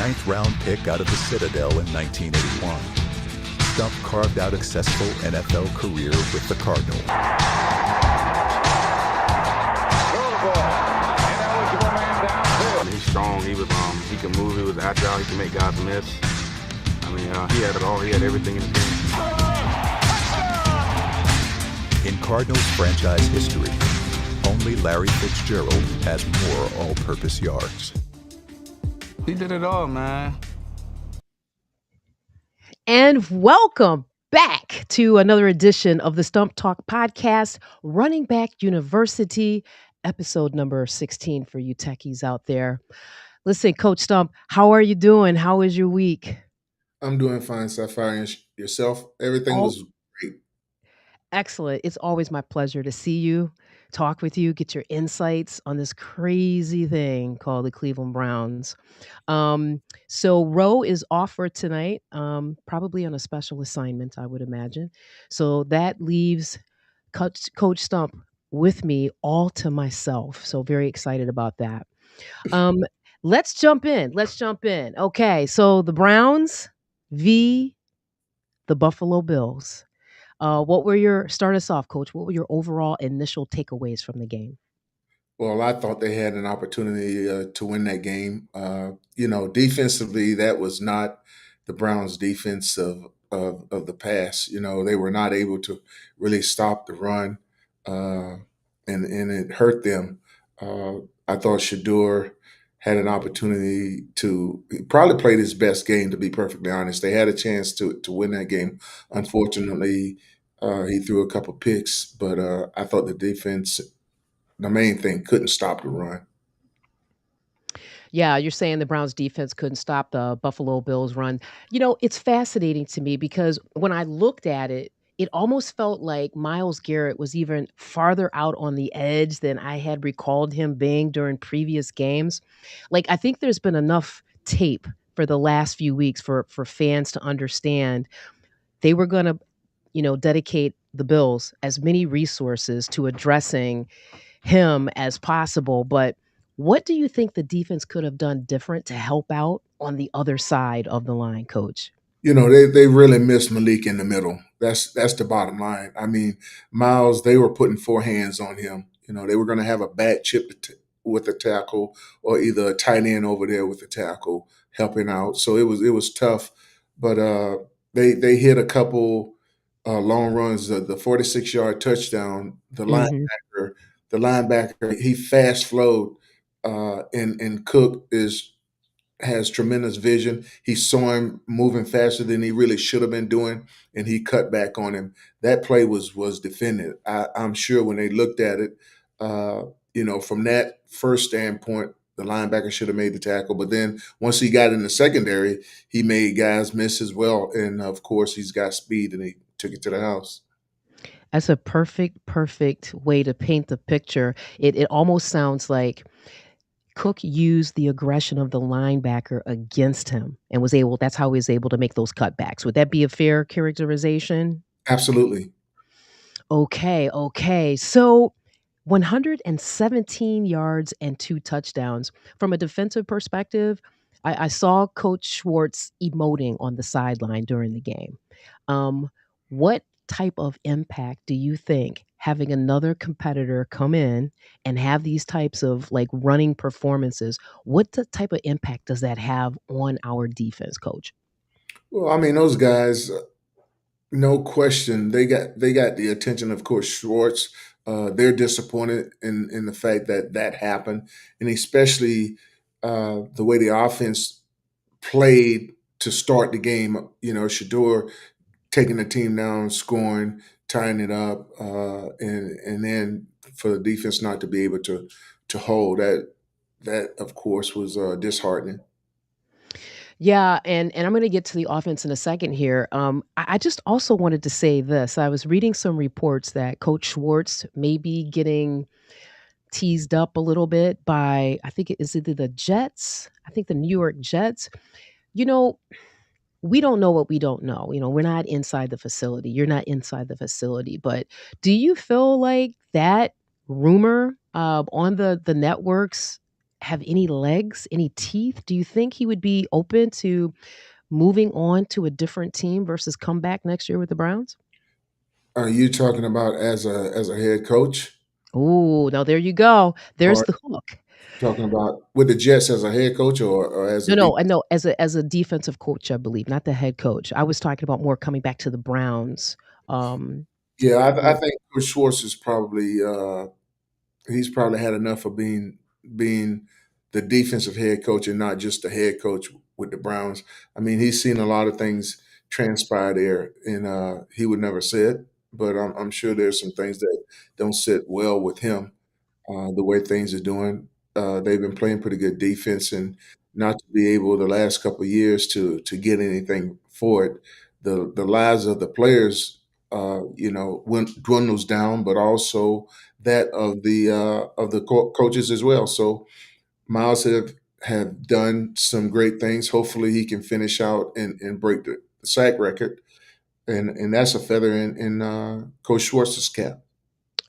ninth round pick out of the Citadel in 1981, Stump carved out a successful NFL career with the Cardinals. He's strong. He can move. He was agile. He can make guys miss. He had it all. He had everything in his game. In Cardinals franchise history, only Larry Fitzgerald has more all-purpose yards. He did it all, man. And welcome back to another edition of the Stump Talk Podcast, Running Back University, episode number 16 for you techies out there. Listen, Coach Stump, how are you doing? How is your week? I'm doing fine, Sapphire. And yourself? Everything was great. Excellent. It's always my pleasure to see you, talk with you, get your insights on this crazy thing called the Cleveland Browns. So Roe is off for tonight, probably on a special assignment, I would imagine. So that leaves Coach Stump with me all to myself. So very excited about that. Let's jump in. Okay, so the Browns v. the Buffalo Bills. Start us off, Coach. What were your overall initial takeaways from the game? Well, I thought they had an opportunity to win that game. Defensively, that was not the Browns' defense of the past. They were not able to really stop the run, and it hurt them. I thought Shador had an opportunity to he probably played his best game, to be perfectly honest. They had a chance to win that game. Unfortunately, he threw a couple picks, but I thought the defense, the main thing, couldn't stop the run. Yeah, you're saying the Browns defense couldn't stop the Buffalo Bills run. It's fascinating to me because when I looked at it, it almost felt like Myles Garrett was even farther out on the edge than I had recalled him being during previous games. Like, I think there's been enough tape for the last few weeks for fans to understand they were going to, dedicate the Bills as many resources to addressing him as possible. But what do you think the defense could have done different to help out on the other side of the line, Coach? They really missed Malik in the middle. That's the bottom line. I mean, Miles, they were putting four hands on him. They were going to have a back chip with a tackle, or either a tight end over there with a tackle helping out. So it was tough, but they hit a couple long runs. The 46-yard touchdown. Mhm. The linebacker, he fast flowed, and Cook has tremendous vision. He saw him moving faster than he really should have been doing, and he cut back on him. That play was defended. I'm sure when they looked at it, from that first standpoint, the linebacker should have made the tackle. But then once he got in the secondary, he made guys miss as well. And of course, he's got speed, and he took it to the house. That's a perfect way to paint the picture. It almost sounds like Cook used the aggression of the linebacker against him and that's how he was able to make those cutbacks. Would that be a fair characterization? Absolutely. Okay. So 117 yards and 2 touchdowns. From a defensive perspective, I saw Coach Schwartz emoting on the sideline during the game. What type of impact do you think having another competitor come in and have these types of like running performances, type of impact does that have on our defense, Coach? Well, I mean, those guys, no question, they got the attention of course Schwartz. They're disappointed in the fact that happened, and especially the way the offense played to start the game. Shador taking the team down, scoring, tying it up, and then for the defense not to be able to hold that of course was disheartening. Yeah, and I'm going to get to the offense in a second here. I just also wanted to say this. I was reading some reports that Coach Schwartz may be getting teased up a little bit by, I think it is either the Jets, I think the New York Jets. You know, we don't know what we don't know. We're not inside the facility. You're not inside the facility. But do you feel like that rumor on the networks have any legs, any teeth? Do you think he would be open to moving on to a different team versus come back next year with the Browns? Are you talking about as a head coach, Oh, now there you go. There's or the hook. talking about with the Jets as a head coach, or as a No, no, defense? I know as a defensive coach, I believe, not the head coach. I was talking about more coming back to the Browns. Um, Yeah, I yeah. think Coach Schwartz is probably he's probably had enough of being the defensive head coach and not just the head coach with the Browns. I mean, he's seen a lot of things transpire there, and he would never say it, but I'm sure there's some things that don't sit well with him. The way things are doing. They've been playing pretty good defense, and not to be able the last couple of years to get anything for it. The lives of the players, went dwindles down, but also that of the coaches as well. So Miles have done some great things. Hopefully, he can finish out and break the sack record, and that's a feather in Coach Schwartz's cap.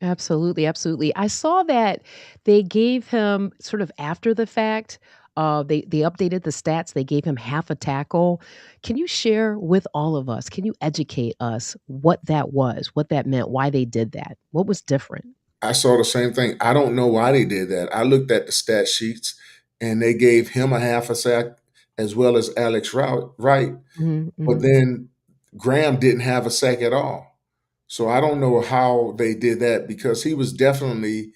Absolutely, absolutely. I saw that they gave him sort of after the fact, they updated the stats, they gave him half a tackle. Can you share with all of us, can you educate us what that was, what that meant, why they did that? What was different? I saw the same thing. I don't know why they did that. I looked at the stat sheets, and they gave him a half a sack as well as Wright, Mhm, but mhm. then Graham didn't have a sack at all. So I don't know how they did that, because he was definitely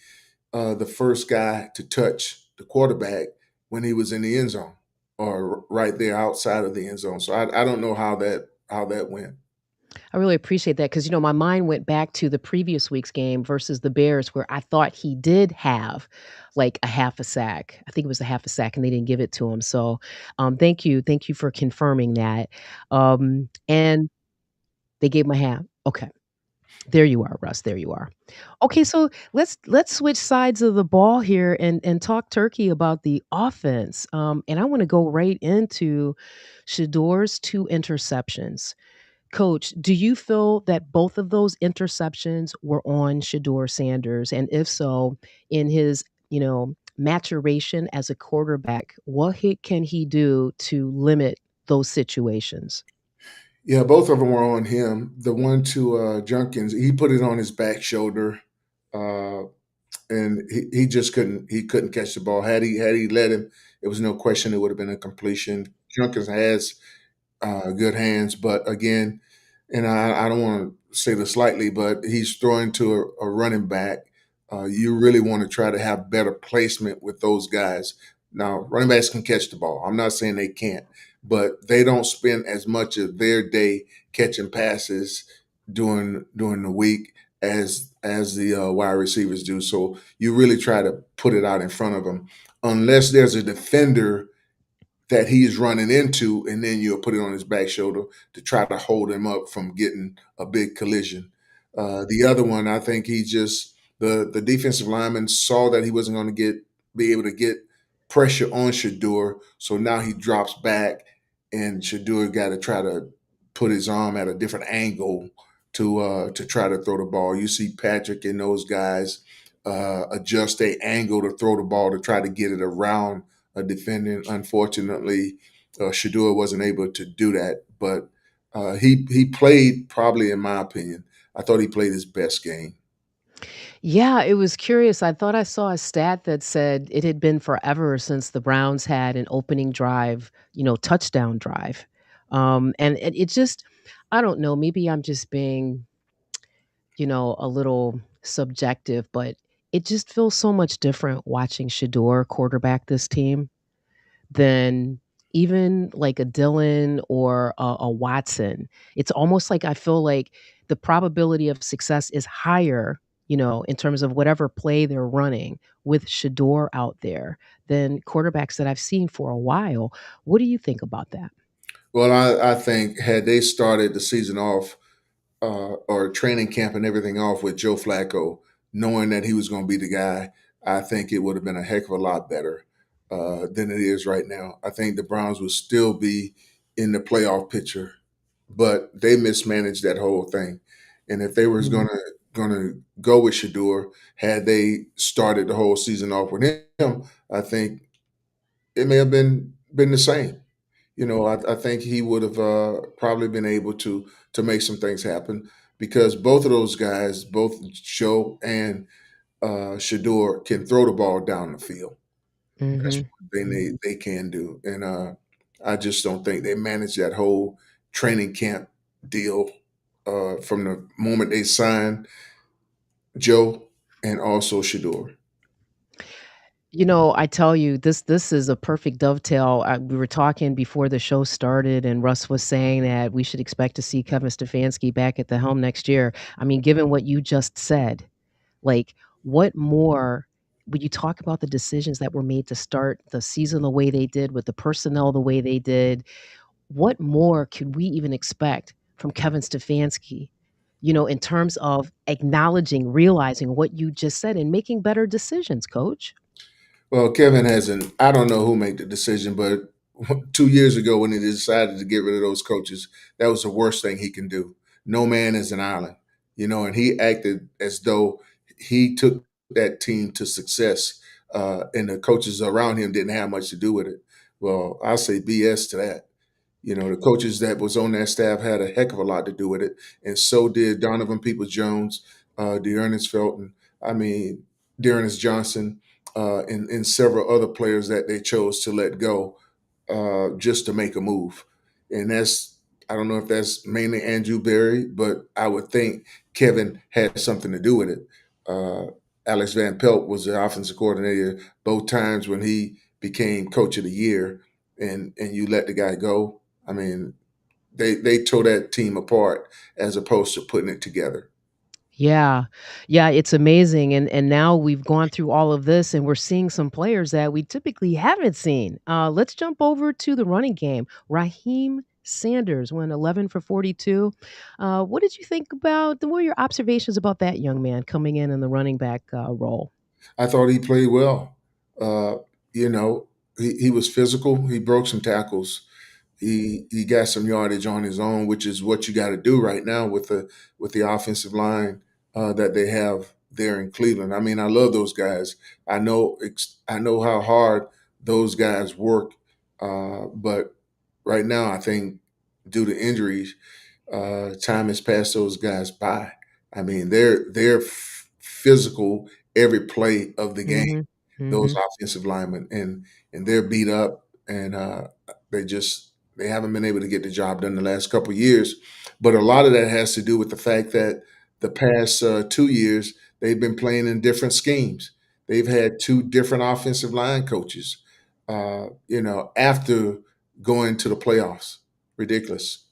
the first guy to touch the quarterback when he was in the end zone or right there outside of the end zone. So I don't know how that went. I really appreciate that because, my mind went back to the previous week's game versus the Bears where I thought he did have, like, a half a sack. I think it was a half a sack, and they didn't give it to him, so, thank you for confirming that. And they gave him a half. Okay. There you are, Russ, there you are. Okay, so let's switch sides of the ball here and talk turkey about the offense, and I wanna go right into Shador's 2 interceptions. Coach, do you feel that both of those interceptions were on Shador Sanders? And if so, in his, maturation as a quarterback, what can he do to limit those situations? Yeah, both of them were on him. The one to Junkins, he put it on his back shoulder, uh, and he just couldn't catch the ball. Had he let him, it was no question it would have been a completion. Junkins has good hands, but again, and I don't want to say this lightly, but he's throwing to a running back. You really want to try to have better placement with those guys. Now, running backs can catch the ball. I'm not saying they can't, but they don't spend as much of their day catching passes during the week as the wide receivers do. So you really try to put it out in front of them, unless there's a defender that he's running into, and then you'll put it on his back shoulder to try to hold him up from getting a big collision. The other one, I think he just the defensive lineman saw that he wasn't going to be able to get pressure on Shador, so now he drops back, and Shador got to try to put his arm at a different angle to try to throw the ball. You see Patrick and those guys adjust their angle to throw the ball to try to get it around a defendant. Unfortunately, Shador wasn't able to do that, but he played, probably in my opinion, I thought he played his best game. Yeah, it was curious. I thought I saw a stat that said it had been forever since the Browns had an opening drive, touchdown drive. And it just, I don't know, maybe I'm just being, a little subjective, but it just feels so much different watching Shador quarterback this team than even like a Dylan or a Watson. It's almost like I feel like the probability of success is higher, in terms of whatever play they're running with Shador out there than quarterbacks that I've seen for a while. What do you think about that? Well, I think had they started the season off or training camp and everything off with Joe Flacco, knowing that he was going to be the guy, I think it would have been a heck of a lot better than it is right now. I think the Browns would still be in the playoff picture, but they mismanaged that whole thing. And if they was going Mhm. to going to go with Shador. Had they started the whole season off with him, I think it may have been the same. I think he would have probably been able to make some things happen because both of those guys, both Joe and Shador, can throw the ball down the field. That's Mhm. one thing Mhm. they can do, and I just don't think they managed that whole training camp deal from the moment they signed Joe and also Shador. I tell you, this is a perfect dovetail. We were talking before the show started, and Russ was saying that we should expect to see Kevin Stefanski back at the helm next year. I mean, given what you just said, like, what more when you talk about the decisions that were made to start the season the way they did, with the personnel the way they did, what more could we even expect from Kevin Stefanski, in terms of acknowledging, realizing what you just said and making better decisions, coach? Well, Kevin hasn't. I don't know who made the decision, but 2 years ago when he decided to get rid of those coaches, that was the worst thing he can do. No man is an island, and he acted as though he took that team to success, and the coaches around him didn't have much to do with it. Well, I say BS to that. The coaches that was on that staff had a heck of a lot to do with it, and so did Donovan Peoples-Jones, Dearness Felton. I mean, Dearness Johnson, and several other players that they chose to let go just to make a move. And I don't know if that's mainly Andrew Berry, but I would think Kevin had something to do with it. Uh, Alex Van Pelt was the offensive coordinator both times when he became coach of the year, and you let the guy go. I mean, they tore that team apart as opposed to putting it together. Yeah. Yeah, it's amazing, and now we've gone through all of this, and we're seeing some players that we typically haven't seen. Let's jump over to the running game. Raheem Sanders went 11 for 42. What did you think about what were your observations about that young man coming in the running back, role? I thought he played well. Uh, you know, he was physical. He broke some tackles. He got some yardage on his own, which is what you got to do right now with the offensive line that they have there in Cleveland. I mean, I love those guys. I know how hard those guys work, but right now I think due to injuries, time has passed those guys by. I mean, they're physical every play of the game. Mhm. Those Mhm. offensive linemen, and they're beat up, and they haven't been able to get the job done the last couple of years. But a lot of that has to do with the fact that the past 2 years they've been playing in different schemes. They've had two different offensive line coaches. After going to the playoffs, ridiculous.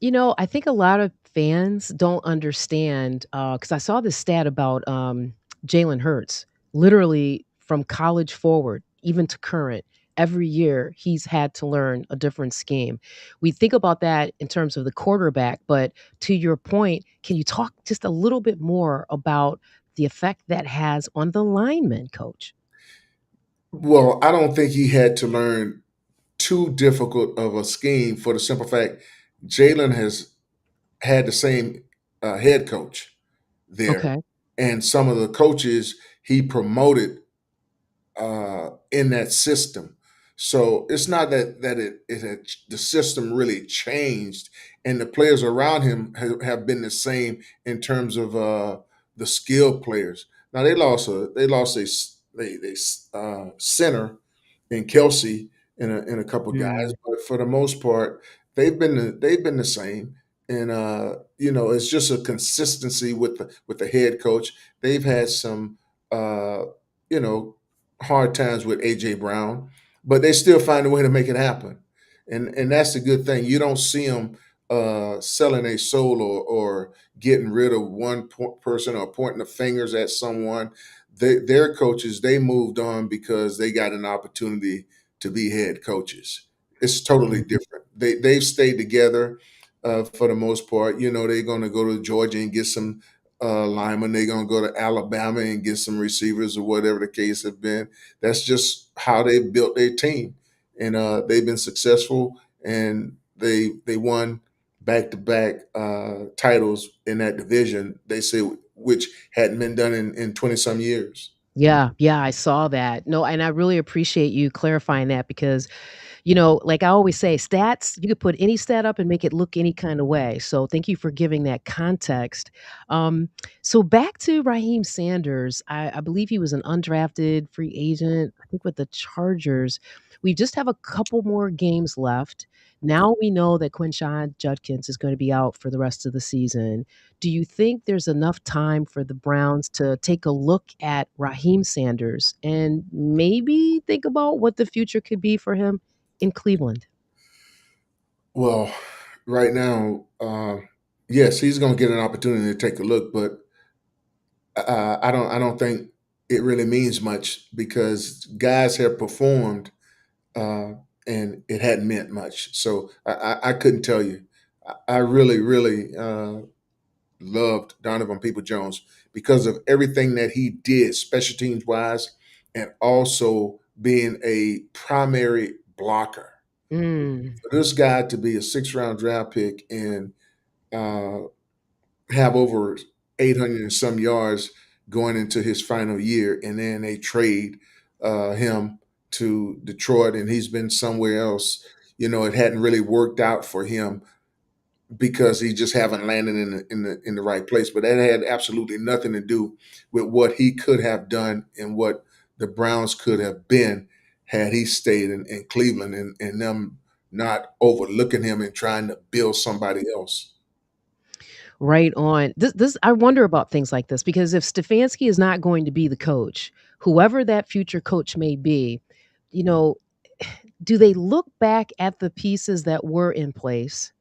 I think a lot of fans don't understand, because I saw this stat about, Jalen Hurts. Literally from college forward, even to current, every year he's had to learn a different scheme. We think about that in terms of the quarterback, but to your point, can you talk just a little bit more about the effect that has on the lineman, coach? Well, I don't think he had to learn too difficult of a scheme for the simple fact Jalen has had the same head coach there, Okay. and some of the coaches he promoted in that system. So it's not that it had the system really changed, and the players around him have been the same in terms of the skilled players. Now they lost a center in Kelsey and a couple guys, Mm. but for the most part, they've been the same. And it's just a consistency with the head coach. They've had some you know hard times with AJ Brown, but they still find a way to make it happen. And that's the good thing. You don't see them selling a soul or getting rid of one person or pointing the fingers at someone. Their coaches, they moved on because they got an opportunity to be head coaches. It's totally Mhm. different. They've stayed together for the most part. They're going to go to Georgia and get some linemen. They're going to go to Alabama and get some receivers or whatever the case have been. That's just how they built their team, and they've been successful. And they won back-to-back titles in that division. They say which hadn't been done in 20 some years. Yeah, yeah, I saw that. No, and I really appreciate you clarifying that because, like I always say, stats, you could put any stat up and make it look any kind of way. So thank you for giving that context. Um, so back to Raheem Sanders. I believe he was an undrafted free agent, I think with the Chargers. We just have a couple more games left. Now we know that Quinshon Judkins is going to be out for the rest of the season. Do you think there's enough time for the Browns to take a look at Raheem Sanders and maybe think about what the future could be for him in Cleveland? Well, right now, yes, he's going to get an opportunity to take a look, but I don't think it really means much because guys have performed uh, and it hadn't meant much. So I couldn't tell you. I really, really loved Donovan People Jones because of everything that he did, special teams wise, and also being a primary blocker. Mm, For this guy to be a 6 round draft pick and uh, have over 800 and some yards going into his final year, and then they trade him to Detroit, and he's been somewhere else. It hadn't really worked out for him because he just haven't landed in the right place. But that had absolutely nothing to do with what he could have done and what the Browns could have been had he stayed in Cleveland and them not overlooking him and trying to build somebody else. right on. This I wonder about things like this because if Stefanski is not going to be the coach, whoever that future coach may be, you know, do they look back at the pieces that were in place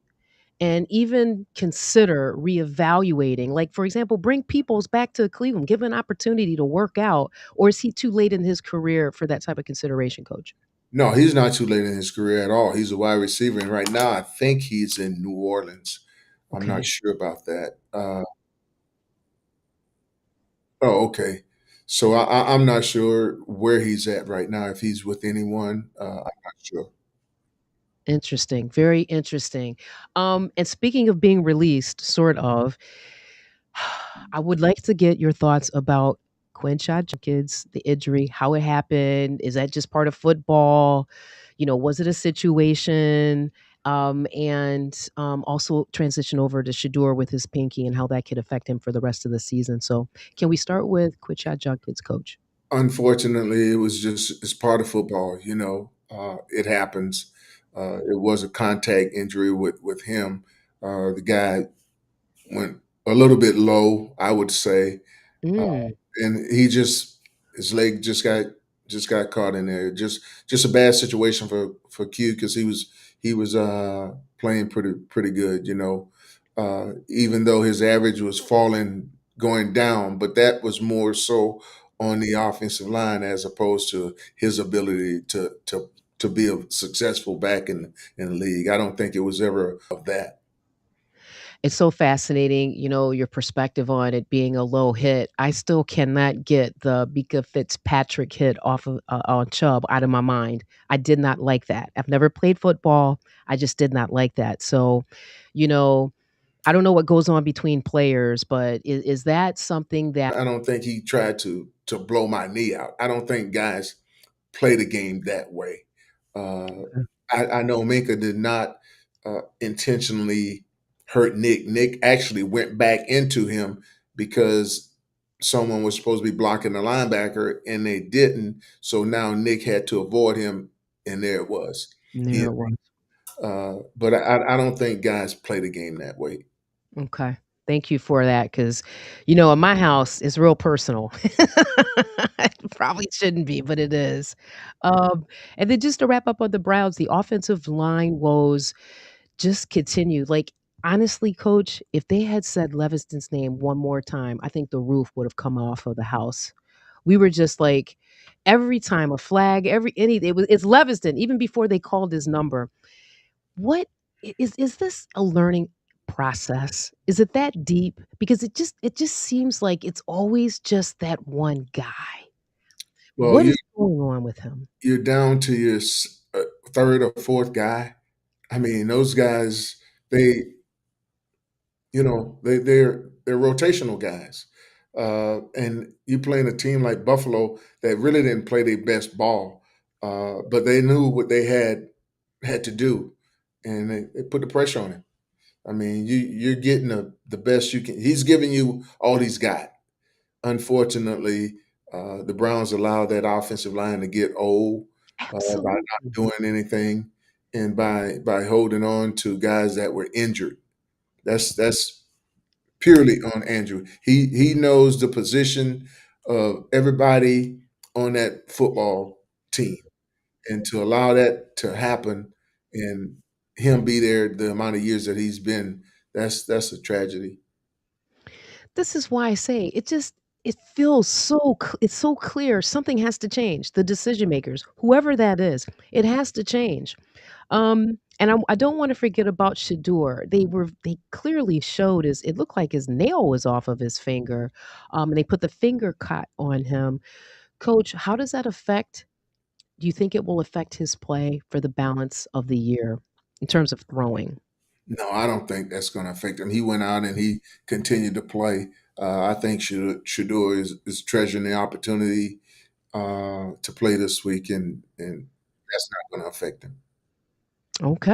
and even consider reevaluating? Like, for example, bring Peoples back to Cleveland, give him an opportunity to work out, or is he too late in his career for that type of consideration, coach? No, he's not too late in his career at all. He's a wide receiver, and right now I think he's in New Orleans. I'm not Okay. sure about that. Oh, okay. So I'm not sure where he's at right now. If he's with anyone, I'm not sure. Interesting. Very interesting. And speaking of being released, sort of, I would like to get your thoughts about Quinshot Judkins, the injury, how it happened. Is that just part of football? Was it a situation? And also transition over to Shadur with his pinky and how that could affect him for the rest of the season. So, can we start with Quinshot Judkins, coach? Unfortunately, it's part of football. It happens. It was a contact injury with him. The guy went a little bit low, I would say, uh, Mm, and his leg just got caught in there. Just a bad situation for Q because he was playing pretty good. Even though his average was falling going down, but that was more so on the offensive line as opposed to his ability to be a successful back in the league. I don't think it was ever of that. it's so fascinating, your perspective on it being a low hit. I still cannot get the Mika Fitzpatrick hit off of on Chubb out of my mind. I did not like that. I've never played football. I just did not like that. So, you know, I don't know what goes on between players, but is that something that I don't think he tried to blow my knee out. I don't think guys play the game that way. Uh, I know Minka did not intentionally hurt Nick. Nick actually went back into him because someone was supposed to be blocking the linebacker and they didn't. So now Nick had to avoid him, and there it was. He, there it was? but I don't think guys play the game that way. Okay. Thank you for that, because in my house, it's real personal. It probably shouldn't be, but it is. And then just to wrap up on the Browns, the offensive line woes just continued. Like, honestly, coach, if they had said Leviston's name one more time, I think the roof would have come off of the house. We were just like, every time a flag, it's Leviston, even before they called his number. What is this a learning process? Is it that deep? Because it just seems like it's always just that one guy. Well, What is going on with him? you're down to your third or fourth guy. I mean, those guys, they You know, they're rotational guys. And you playing a team like Buffalo that really didn't play their best ball, but they knew what they had to do, and they put the pressure on him. I mean, you're getting the best you can. He's giving you all he's got. Unfortunately, the Browns allowed that offensive line to get old by Absolutely. not doing anything and by holding on to guys that were injured. That's purely on Andrew. He knows the position of everybody on that football team, and to allow that to happen and him be there the amount of years that he's been, that's a tragedy. This is why I say it feels it's so clear something has to change. The decision makers, whoever that is, it has to change. And I don't want to forget about Shador. They clearly showed his it looked like his nail was off of his finger. And they put the finger cut on him. Coach, how does that affect do you think it will affect his play for the balance of the year in terms of throwing? No, I don't think that's going to affect him. He went out and he continued to play. I think Shador is treasuring the opportunity to play this week, and that's not going to affect him. Okay.